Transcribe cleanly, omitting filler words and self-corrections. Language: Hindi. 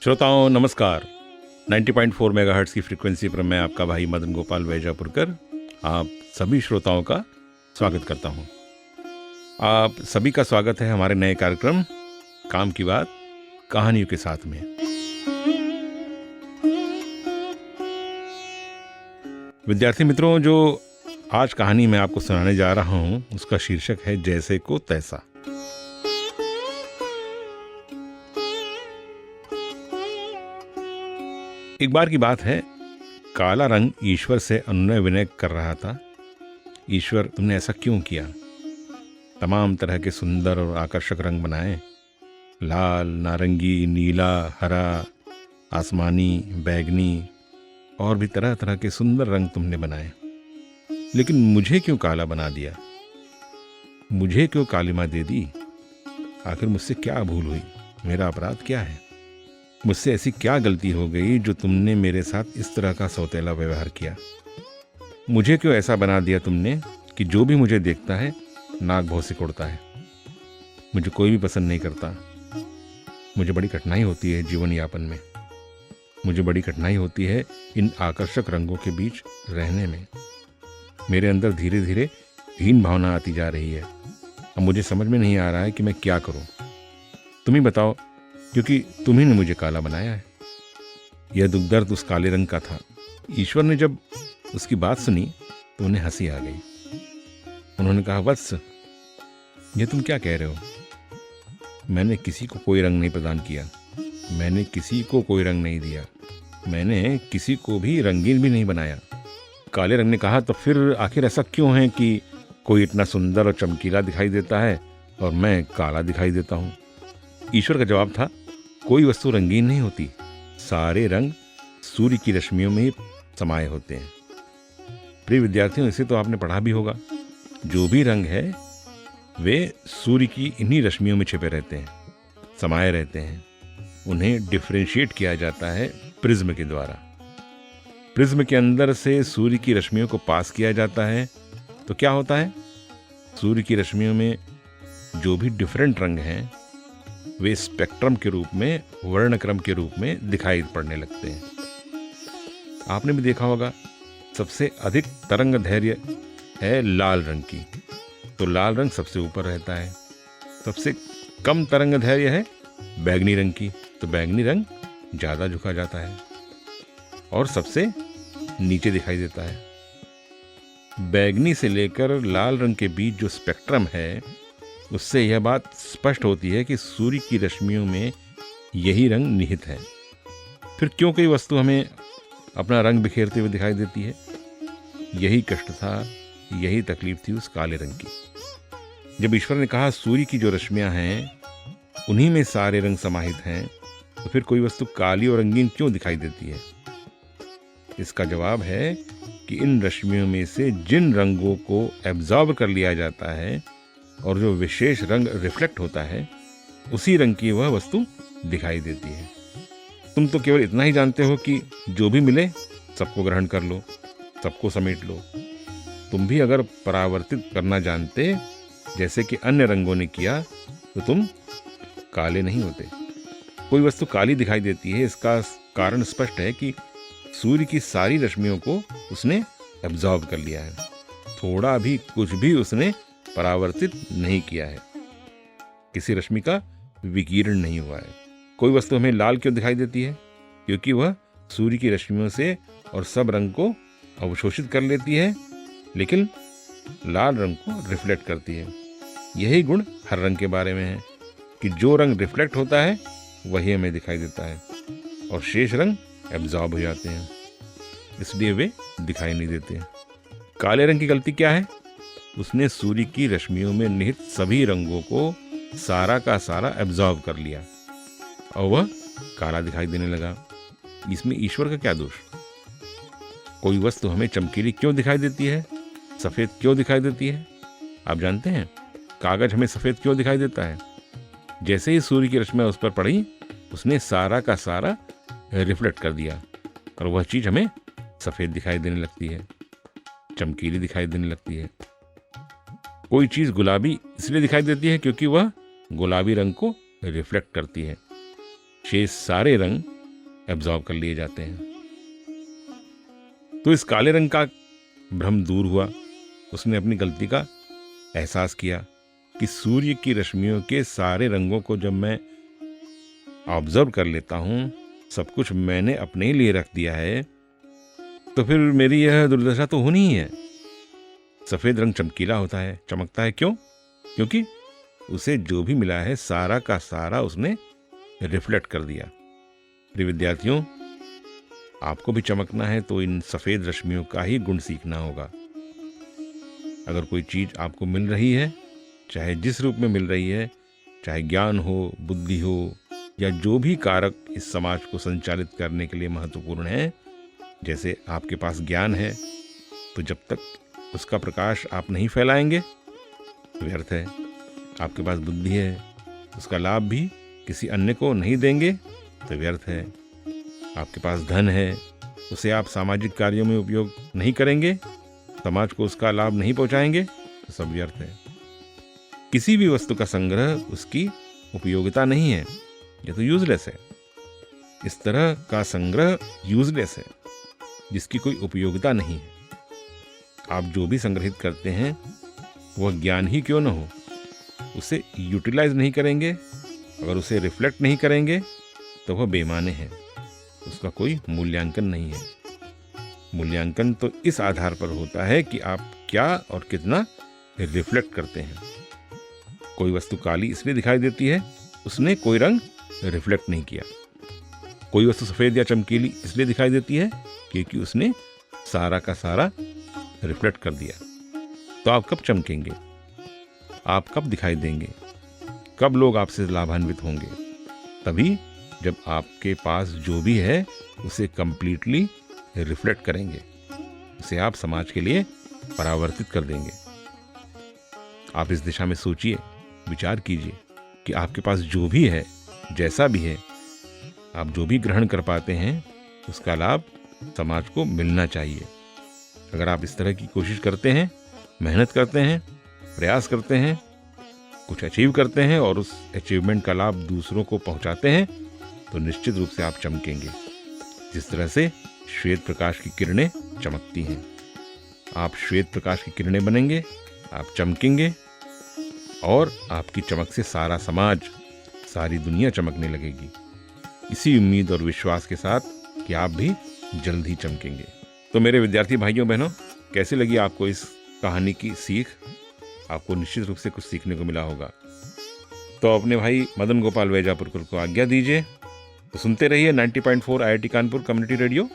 श्रोताओं नमस्कार। 90.4 मेगाहर्ट्ज़ की फ्रीक्वेंसी पर मैं आपका भाई मदन गोपाल वैजापुरकर आप सभी श्रोताओं का स्वागत करता हूं। आप सभी का स्वागत है हमारे नए कार्यक्रम काम की बात कहानियों के साथ में। विद्यार्थी मित्रों, जो आज कहानी मैं आपको सुनाने जा रहा हूं उसका शीर्षक है जैसे को तैसा। एक बार की बात है, काला रंग ईश्वर से अनुनय विनय कर रहा था। ईश्वर, तुमने ऐसा क्यों किया? तमाम तरह के सुंदर और आकर्षक रंग बनाए, लाल, नारंगी, नीला, हरा, आसमानी, बैगनी और भी तरह तरह के सुंदर रंग तुमने बनाए, लेकिन मुझे क्यों काला बना दिया? मुझे क्यों कालिमा दे दी? आखिर मुझसे क्या भूल हुई? मेरा अपराध क्या है? मुझसे ऐसी क्या गलती हो गई जो तुमने मेरे साथ इस तरह का सौतेला व्यवहार किया? मुझे क्यों ऐसा बना दिया तुमने कि जो भी मुझे देखता है नाक भौं से उड़ता है? मुझे कोई भी पसंद नहीं करता। मुझे बड़ी कठिनाई होती है जीवन यापन में। मुझे बड़ी कठिनाई होती है इन आकर्षक रंगों के बीच रहने में। मेरे अंदर धीरे धीरे हीन भावना आती जा रही है। अब मुझे समझ में नहीं आ रहा है कि मैं क्या करूं। तुम ही बताओ, क्योंकि तुम्ही ने मुझे काला बनाया है। यह दुख दर्द उस काले रंग का था। ईश्वर ने जब उसकी बात सुनी तो उन्हें हंसी आ गई। उन्होंने कहा, वत्स, ये तुम क्या कह रहे हो? मैंने किसी को कोई रंग नहीं प्रदान किया। मैंने किसी को कोई रंग नहीं दिया। मैंने किसी को भी रंगीन भी नहीं बनाया। काले रंग ने कहा, तो फिर आखिर ऐसा क्यों है कि कोई इतना सुंदर और चमकीला दिखाई देता है और मैं काला दिखाई देता हूँ? ईश्वर का जवाब था, कोई वस्तु रंगीन नहीं होती। सारे रंग सूर्य की रश्मियों में ही समाये होते हैं। प्रिय विद्यार्थियों, इसे तो आपने पढ़ा भी होगा। जो भी रंग है वे सूर्य की इन्हीं रश्मियों में छिपे रहते हैं, समाये रहते हैं। उन्हें डिफरेंशिएट किया जाता है प्रिज्म के द्वारा। प्रिज्म के अंदर से सूर्य की रश्मियों को पास किया जाता है तो क्या होता है? सूर्य की रश्मियों में जो भी डिफरेंट रंग हैं वे स्पेक्ट्रम के रूप में, वर्णक्रम के रूप में दिखाई पड़ने लगते हैं। आपने भी देखा होगा, सबसे अधिक तरंग धैर्य है लाल रंग की, तो लाल रंग सबसे ऊपर रहता है। सबसे कम तरंग धैर्य है बैगनी रंग की, तो बैगनी रंग ज़्यादा झुका जाता है और सबसे नीचे दिखाई देता है। बैगनी से लेकर लाल रंग के बीच जो स्पेक्ट्रम है उससे यह बात स्पष्ट होती है कि सूर्य की रश्मियों में यही रंग निहित है। फिर क्यों कोई वस्तु हमें अपना रंग बिखेरते हुए दिखाई देती है? यही कष्ट था, यही तकलीफ थी उस काले रंग की। जब ईश्वर ने कहा सूर्य की जो रश्मियां हैं उन्हीं में सारे रंग समाहित हैं, तो फिर कोई वस्तु काली और रंगीन क्यों दिखाई देती है? इसका जवाब है कि इन रश्मियों में से जिन रंगों को एब्जॉर्ब कर लिया जाता है और जो विशेष रंग रिफ्लेक्ट होता है उसी रंग की वह वस्तु दिखाई देती है। तुम तो केवल इतना ही जानते हो कि जो भी मिले सबको ग्रहण कर लो, सबको समेट लो। तुम भी अगर परावर्तित करना जानते जैसे कि अन्य रंगों ने किया तो तुम काले नहीं होते। कोई वस्तु काली दिखाई देती है, इसका कारण स्पष्ट है कि सूर्य की सारी रश्मियों को उसने एब्जॉर्ब कर लिया है। थोड़ा भी कुछ भी उसने परावर्तित नहीं किया है। किसी रश्मि का विकिरण नहीं हुआ है। कोई वस्तु हमें लाल क्यों दिखाई देती है? क्योंकि वह सूर्य की रश्मियों से और सब रंग को अवशोषित कर लेती है, लेकिन लाल रंग को रिफ्लेक्ट करती है। यही गुण हर रंग के बारे में है कि जो रंग रिफ्लेक्ट होता है वही हमें दिखाई देता है और शेष रंग एब्जॉर्ब हो जाते हैं, इसलिए वे दिखाई नहीं देते। काले रंग की गलती क्या है? उसने सूर्य की रश्मियों में निहित सभी रंगों को सारा का सारा एब्जॉर्ब कर लिया और वह काला दिखाई देने लगा। इसमें ईश्वर का क्या दोष? कोई वस्तु हमें चमकीली क्यों दिखाई देती है, सफ़ेद क्यों दिखाई देती है? आप जानते हैं कागज हमें सफ़ेद क्यों दिखाई देता है? जैसे ही सूर्य की रश्मियाँ उस पर पड़ी उसने सारा का सारा रिफ्लेक्ट कर दिया और वह चीज़ हमें सफ़ेद दिखाई देने लगती है, चमकीली दिखाई देने लगती है। कोई चीज़ गुलाबी इसलिए दिखाई देती है क्योंकि वह गुलाबी रंग को रिफ्लेक्ट करती है। शेष सारे रंग एब्जॉर्ब कर लिए जाते हैं। तो इस काले रंग का भ्रम दूर हुआ। उसने अपनी गलती का एहसास किया कि सूर्य की रश्मियों के सारे रंगों को जब मैं ऑब्जर्व कर लेता हूँ, सब कुछ मैंने अपने ही लिए रख दिया है, तो फिर मेरी यह दुर्दशा तो होनी ही है। सफेद रंग चमकीला होता है, चमकता है। क्यों? क्योंकि उसे जो भी मिला है सारा का सारा उसने रिफ्लेक्ट कर दिया। प्रिय विद्यार्थियों, आपको भी चमकना है तो इन सफेद रश्मियों का ही गुण सीखना होगा। अगर कोई चीज आपको मिल रही है, चाहे जिस रूप में मिल रही है, चाहे ज्ञान हो, बुद्धि हो, या जो भी कारक इस समाज को संचालित करने के लिए महत्वपूर्ण है, जैसे आपके पास ज्ञान है, तो जब तक उसका प्रकाश आप नहीं फैलाएंगे तो व्यर्थ है। आपके पास बुद्धि है, उसका लाभ भी किसी अन्य को नहीं देंगे तो व्यर्थ है। आपके पास धन है, उसे आप सामाजिक कार्यों में उपयोग नहीं करेंगे, समाज को उसका लाभ नहीं पहुंचाएंगे तो सब व्यर्थ है। किसी भी वस्तु का संग्रह उसकी उपयोगिता नहीं है, यह तो यूजलेस है। इस तरह का संग्रह यूजलेस है, जिसकी कोई उपयोगिता नहीं है। आप जो भी संग्रहित करते हैं वह ज्ञान ही क्यों न हो, उसे यूटिलाइज नहीं करेंगे, अगर उसे रिफ्लेक्ट नहीं करेंगे तो वह बेमाने हैं, उसका कोई मूल्यांकन नहीं है। मूल्यांकन तो इस आधार पर होता है कि आप क्या और कितना रिफ्लेक्ट करते हैं। कोई वस्तु काली इसलिए दिखाई देती है, उसने कोई रंग रिफ्लेक्ट नहीं किया। कोई वस्तु सफेद या चमकीली इसलिए दिखाई देती है क्योंकि उसने सारा का सारा रिफ्लेक्ट कर दिया। तो आप कब चमकेंगे? आप कब दिखाई देंगे? कब लोग आपसे लाभान्वित होंगे? तभी जब आपके पास जो भी है उसे कंप्लीटली रिफ्लेक्ट करेंगे, उसे आप समाज के लिए परावर्तित कर देंगे। आप इस दिशा में सोचिए, विचार कीजिए कि आपके पास जो भी है, जैसा भी है, आप जो भी ग्रहण कर पाते हैं उसका लाभ समाज को मिलना चाहिए। अगर आप इस तरह की कोशिश करते हैं, मेहनत करते हैं, प्रयास करते हैं, कुछ अचीव करते हैं और उस अचीवमेंट का लाभ दूसरों को पहुंचाते हैं, तो निश्चित रूप से आप चमकेंगे। जिस तरह से श्वेत प्रकाश की किरणें चमकती हैं, आप श्वेत प्रकाश की किरणें बनेंगे, आप चमकेंगे और आपकी चमक से सारा समाज, सारी दुनिया चमकने लगेगी। इसी उम्मीद और विश्वास के साथ कि आप भी जल्द ही चमकेंगे। तो मेरे विद्यार्थी भाइयों बहनों, कैसी लगी आपको इस कहानी की सीख? आपको निश्चित रूप से कुछ सीखने को मिला होगा। तो अपने भाई मदन गोपाल वैजापुरकर को आज्ञा दीजिए। तो सुनते रहिए 90.4 IIT कानपुर कम्युनिटी रेडियो।